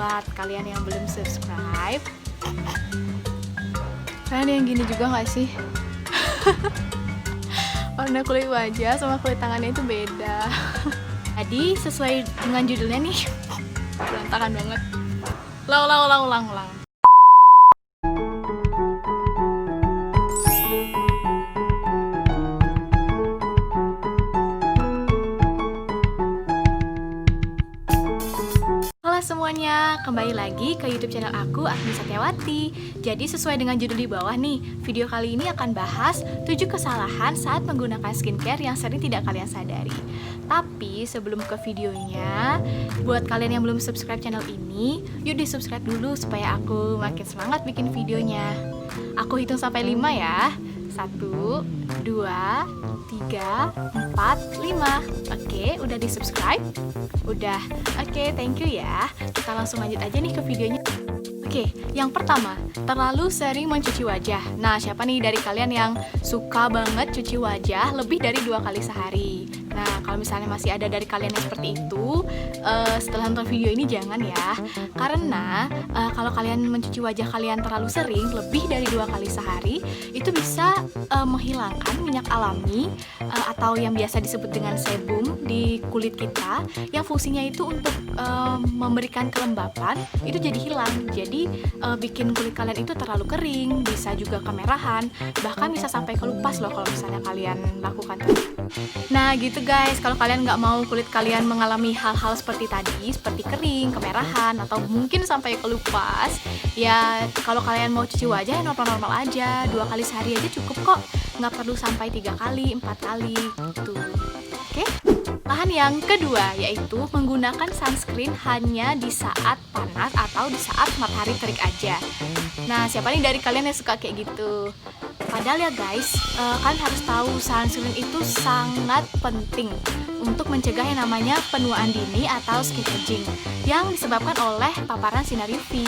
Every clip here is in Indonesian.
buat kalian yang belum subscribe, kalian yang gini juga gak sih? Warna kulit wajah sama kulit tangannya itu beda. Jadi sesuai dengan judulnya nih, berantakan banget. Ulang. Halo semuanya, kembali lagi ke YouTube channel aku, Agni Satyawati. Jadi sesuai dengan judul di bawah nih, video kali ini akan bahas 7 kesalahan saat menggunakan skincare yang sering tidak kalian sadari. Tapi sebelum ke videonya, buat kalian yang belum subscribe channel ini, yuk di subscribe dulu supaya aku makin semangat bikin videonya. Aku hitung sampai 5 ya. 1, 2, 3, 4, 5. Oke, udah di subscribe? Udah. Oke, thank you ya. Kita langsung lanjut aja nih ke videonya. Oke, yang pertama, terlalu sering mencuci wajah. Nah, siapa nih dari kalian yang suka banget cuci wajah lebih dari 2 kali sehari? Nah, kalau misalnya masih ada dari kalian yang seperti itu, setelah nonton video ini jangan ya. Karena kalau kalian mencuci wajah kalian terlalu sering, lebih dari 2 kali sehari, itu bisa menghilangkan minyak alami atau yang biasa disebut dengan sebum di kulit kita, yang fungsinya itu untuk memberikan kelembapan, itu jadi hilang. Jadi bikin kulit kalian itu terlalu kering, bisa juga kemerahan, bahkan bisa sampai kelupas loh kalau misalnya kalian lakukan itu. Nah gitu guys, kalau kalian nggak mau kulit kalian mengalami hal-hal seperti tadi, seperti kering, kemerahan, atau mungkin sampai kelupas, ya kalau kalian mau cuci wajah ya normal-normal aja, 2 kali sehari aja cukup kok, nggak perlu sampai 3 kali, 4 kali gitu. Oke? Bahan yang kedua yaitu menggunakan sunscreen hanya di saat panas atau di saat matahari terik aja. Nah, siapa nih dari kalian yang suka kayak gitu? Padahal ya guys, kalian harus tahu sunscreen itu sangat penting untuk mencegah yang namanya penuaan dini atau skin aging yang disebabkan oleh paparan sinar UV.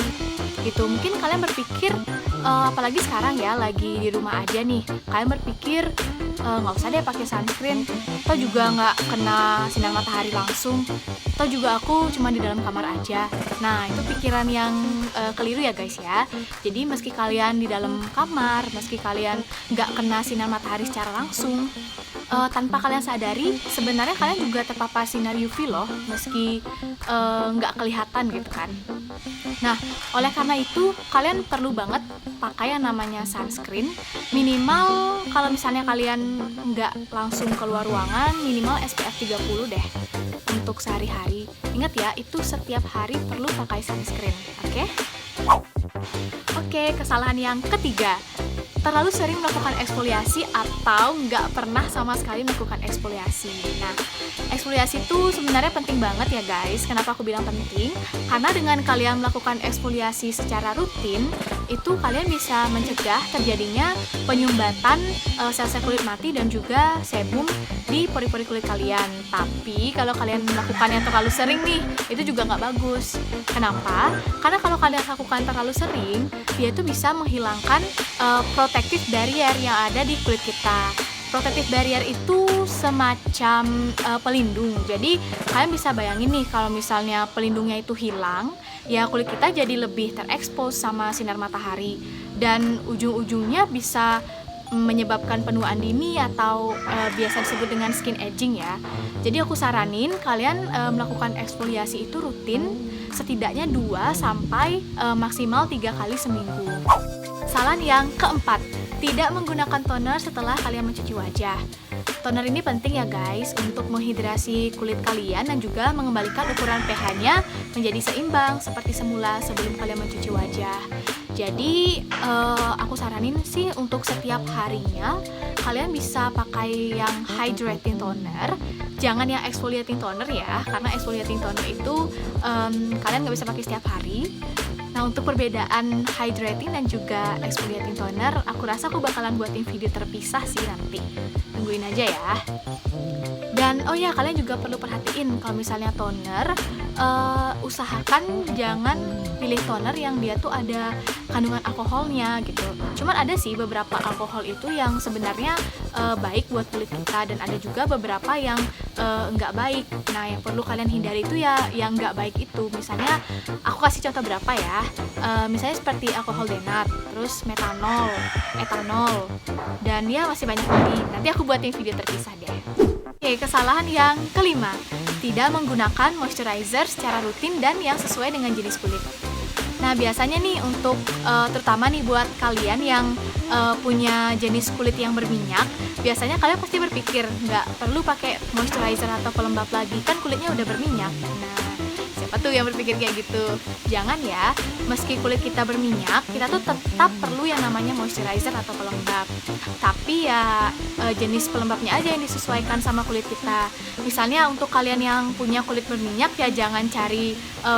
Gitu. Mungkin kalian berpikir, apalagi sekarang ya lagi di rumah aja nih, kalian berpikir nggak usah deh pakai sunscreen, atau juga nggak kena sinar matahari langsung, atau juga aku cuma di dalam kamar aja. Nah itu pikiran yang keliru ya guys ya. Jadi meski kalian di dalam kamar, meski kalian nggak kena sinar matahari secara langsung, tanpa kalian sadari sebenarnya kalian juga terpapar sinar UV loh, meski nggak kelihatan gitu kan. Nah oleh karena itu kalian perlu banget pakai yang namanya sunscreen, minimal kalau misalnya kalian nggak langsung keluar ruangan, minimal SPF 30 deh untuk sehari-hari. Ingat ya, itu setiap hari perlu pakai sunscreen. Oke, kesalahan yang ketiga, terlalu sering melakukan eksfoliasi atau nggak pernah sama sekali melakukan eksfoliasi. Nah, eksfoliasi itu sebenarnya penting banget ya guys. Kenapa aku bilang penting? Karena dengan kalian melakukan eksfoliasi secara rutin, itu kalian bisa mencegah terjadinya penyumbatan sel-sel kulit mati dan juga sebum di pori-pori kulit kalian. Tapi kalau kalian melakukannya terlalu sering nih, itu juga nggak bagus. Kenapa? Karena kalau kalian lakukan terlalu sering, dia itu bisa menghilangkan protective barrier yang ada di kulit kita. Protective barrier itu semacam pelindung. Jadi kalian bisa bayangin nih kalau misalnya pelindungnya itu hilang, ya kulit kita jadi lebih terekspos sama sinar matahari dan ujung-ujungnya bisa menyebabkan penuaan dini atau biasa disebut dengan skin aging ya. Jadi aku saranin kalian melakukan eksfoliasi itu rutin, setidaknya 2 sampai maksimal 3 kali seminggu. Kesalahan yang keempat, tidak menggunakan toner setelah kalian mencuci wajah. Toner ini penting ya guys untuk menghidrasi kulit kalian dan juga mengembalikan ukuran pH-nya menjadi seimbang seperti semula sebelum kalian mencuci wajah. Jadi aku saranin sih untuk setiap harinya kalian bisa pakai yang hydrating toner. Jangan yang exfoliating toner ya, karena exfoliating toner itu kalian nggak bisa pakai setiap hari. Nah untuk perbedaan hydrating dan juga exfoliating toner, aku rasa aku bakalan buatin video terpisah sih nanti. Tungguin aja ya. Dan oh ya, kalian juga perlu perhatiin kalau misalnya toner, usahakan jangan pilih toner yang dia tuh ada kandungan alkoholnya gitu. Cuman ada sih beberapa alkohol itu yang sebenarnya baik buat kulit kita, dan ada juga beberapa yang nggak baik. Nah, yang perlu kalian hindari itu ya yang nggak baik itu. Misalnya aku kasih contoh berapa ya. Misalnya seperti alkohol denat, terus metanol, etanol, dan ya masih banyak lagi. Nanti aku buatin video terpisah deh. Oke, kesalahan yang kelima, tidak menggunakan moisturizer secara rutin dan yang sesuai dengan jenis kulit. Nah, biasanya nih untuk terutama nih buat kalian yang punya jenis kulit yang berminyak, biasanya kalian pasti berpikir nggak perlu pakai moisturizer atau pelembab lagi, kan kulitnya udah berminyak. Nah, siapa tuh yang berpikir kayak gitu? Jangan ya, meski kulit kita berminyak, kita tuh tetap perlu yang namanya moisturizer atau pelembab. Tapi ya jenis pelembabnya aja yang disesuaikan sama kulit kita. Misalnya untuk kalian yang punya kulit berminyak ya jangan cari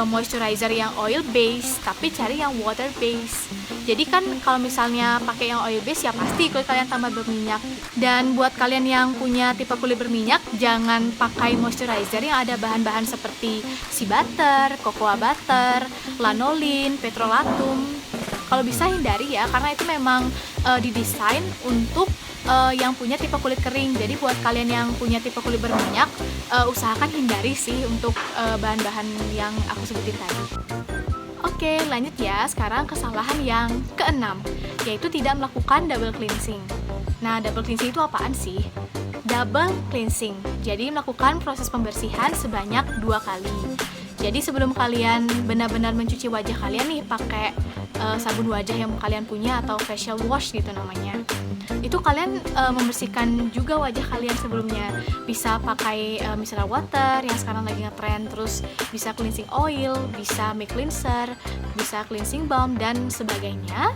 moisturizer yang oil base, tapi cari yang water base. Jadi kan kalau misalnya pakai yang oil base ya pasti kulit kalian tambah berminyak. Dan buat kalian yang punya tipe kulit berminyak, jangan pakai moisturizer yang ada bahan-bahan seperti sea butter, cocoa butter, lanolin, petrolatum. Kalau bisa hindari ya, karena itu memang didesain untuk yang punya tipe kulit kering. Jadi buat kalian yang punya tipe kulit berminyak, usahakan hindari sih untuk bahan-bahan yang aku sebutin tadi. Oke, lanjut ya. Sekarang kesalahan yang keenam, yaitu tidak melakukan double cleansing. Nah, double cleansing itu apaan sih? Double cleansing, jadi melakukan proses pembersihan sebanyak 2 kali. Jadi sebelum kalian benar-benar mencuci wajah kalian nih pakai sabun wajah yang kalian punya atau facial wash gitu namanya, itu kalian membersihkan juga wajah kalian sebelumnya. Bisa pakai micellar water yang sekarang lagi ngetrend, terus bisa cleansing oil, bisa make cleanser, bisa cleansing balm dan sebagainya.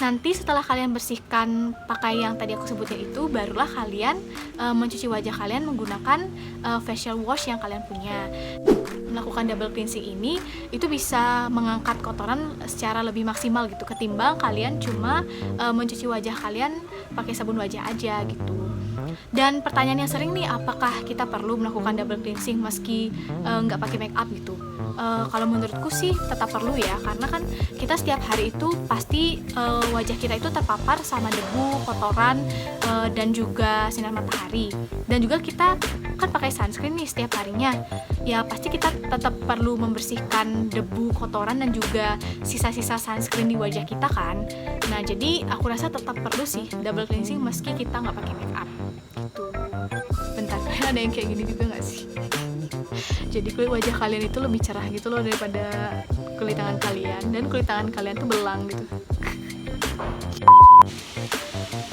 Nanti setelah kalian bersihkan pakai yang tadi aku sebutin itu, barulah kalian mencuci wajah kalian menggunakan facial wash yang kalian punya. Melakukan double cleansing ini itu bisa mengangkat kotoran secara lebih maksimal gitu, ketimbang kalian cuma mencuci wajah kalian pakai sabun wajah aja gitu. Dan pertanyaan yang sering nih, apakah kita perlu melakukan double cleansing meski nggak pakai make up gitu? Kalau menurutku sih tetap perlu ya, karena kan kita setiap hari itu pasti wajah kita itu terpapar sama debu, kotoran, dan juga sinar matahari. Dan juga kita kan pakai sunscreen nih setiap harinya. Ya pasti kita tetap perlu membersihkan debu, kotoran, dan juga sisa-sisa sunscreen di wajah kita kan. Nah, jadi aku rasa tetap perlu sih double cleansing meski kita nggak pakai make up gitu. Bentar, ada yang kayak gini juga nggak sih? Jadi kulit wajah kalian itu lebih cerah gitu loh daripada kulit tangan kalian, dan kulit tangan kalian tuh belang gitu.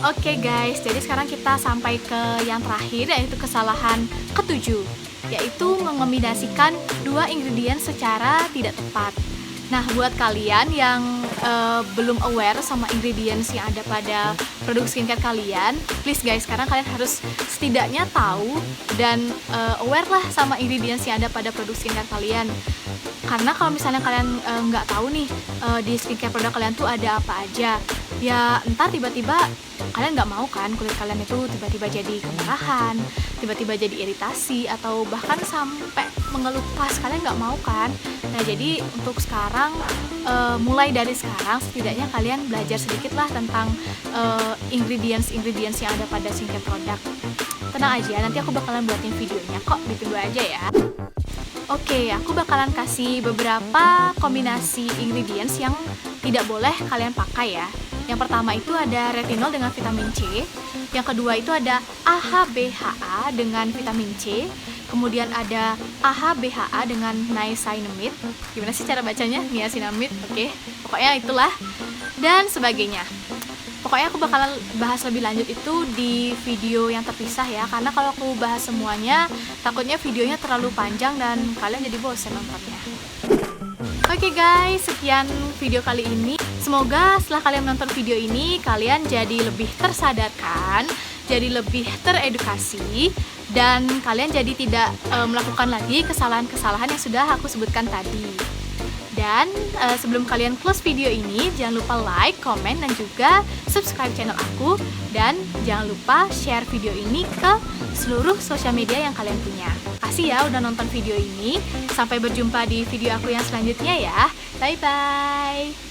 Oke guys, jadi sekarang kita sampai ke yang terakhir, yaitu kesalahan ketujuh, yaitu mengombinasikan 2 ingredients secara tidak tepat. Nah, buat kalian yang belum aware sama ingredients yang ada pada produk skincare kalian, please guys, sekarang kalian harus setidaknya tahu dan aware lah sama ingredients yang ada pada produk skincare kalian. Karena kalau misalnya kalian nggak tahu nih di skincare produk kalian tuh ada apa aja, ya ntar tiba-tiba kalian nggak mau kan kulit kalian itu tiba-tiba jadi kemerahan, tiba-tiba jadi iritasi, atau bahkan sampai mengelupas. Kalian nggak mau kan? Nah, jadi untuk sekarang, mulai dari sekarang setidaknya kalian belajar sedikit lah tentang ingredients yang ada pada skincare produk. Tenang aja, nanti aku bakalan buatin videonya kok, ditunggu aja ya. Oke, aku bakalan kasih beberapa kombinasi ingredients yang tidak boleh kalian pakai ya. Yang pertama itu ada retinol dengan vitamin C. Yang kedua itu ada AHA/BHA dengan vitamin C. Kemudian ada AHA/BHA dengan niacinamide. Gimana sih cara bacanya? Niacinamide, oke. Pokoknya itulah. Dan sebagainya. Pokoknya aku bakalan bahas lebih lanjut itu di video yang terpisah ya. Karena kalau aku bahas semuanya, takutnya videonya terlalu panjang dan kalian jadi bosan nontonnya. Oke guys, sekian video kali ini. Semoga setelah kalian menonton video ini, kalian jadi lebih tersadarkan, jadi lebih teredukasi, dan kalian jadi tidak melakukan lagi kesalahan-kesalahan yang sudah aku sebutkan tadi. Dan sebelum kalian close video ini, jangan lupa like, comment, dan juga subscribe channel aku. Dan jangan lupa share video ini ke seluruh sosial media yang kalian punya. Makasih ya udah nonton video ini. Sampai berjumpa di video aku yang selanjutnya ya. Bye-bye.